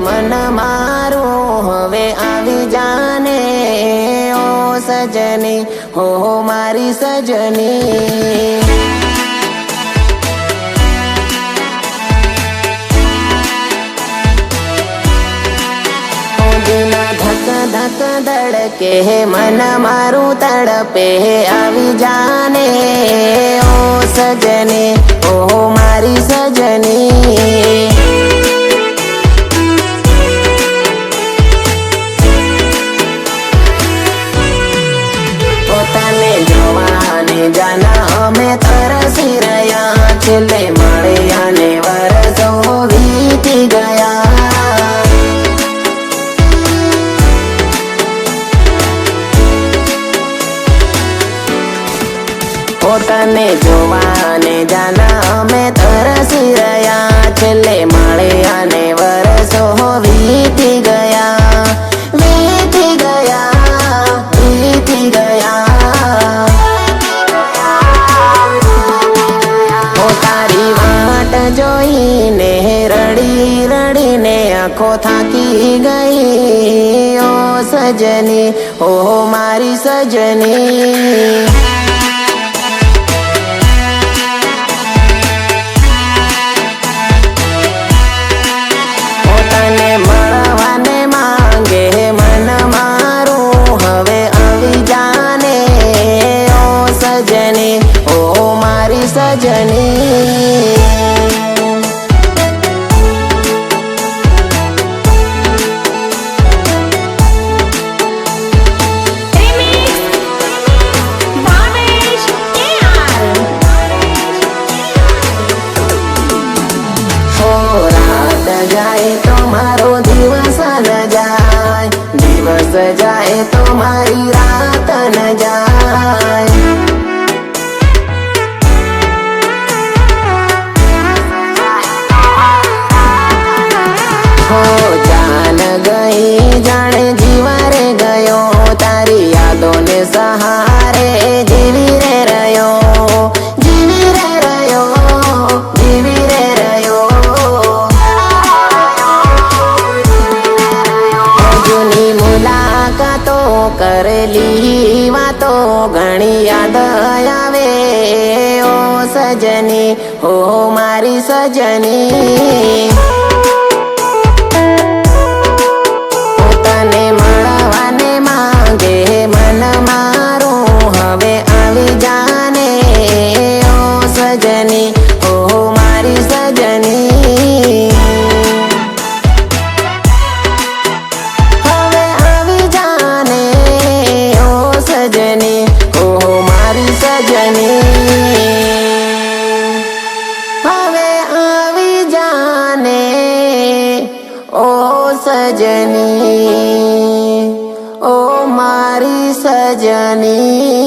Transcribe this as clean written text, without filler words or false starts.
मन मारू हवे आवी जाने ओ सजनी हो मारी सजनी। बिना धक धक धड़के मन मारू तड़पे आवी जाने ओ सजनी ओ मारी सजनी। जाना हमें तरसी रया छेल्ले मळ्या ने वरसो वीती गया। पोताने जोवाने जाना हमें तरसी रया छेल्ले मळ्या ने वरसो वीती गया। वीती गया वीती गया। जोईने रड़ी रड़ी ने आँखों थाकी गई ओ सजनी ओ मारी सजनी। पोताने मळवाने मांगे मन मारू हवे आवी जाने ओ सजनी ओ मारी सजनी। जाए तो मारो दिवस न जाए, दिवस जाए तो मारी रात न जाए। हो जान गई जाने जीवारे गयो तारी यादों ने सहारे जीवी रे रयो जीवी रे रयो जीवी रे रयो। मुलाकातो करेली वातो घणी याद आवे ओ सजनी हो मारी सजनी। पोताने मळवाने मांगे मन मारू हवे आवी जाने ओ सजनी हो मारी सजनी। सजनी ओ मारी सजनी हवे आवी जाने ओ सजनी ओ मारी सजनी।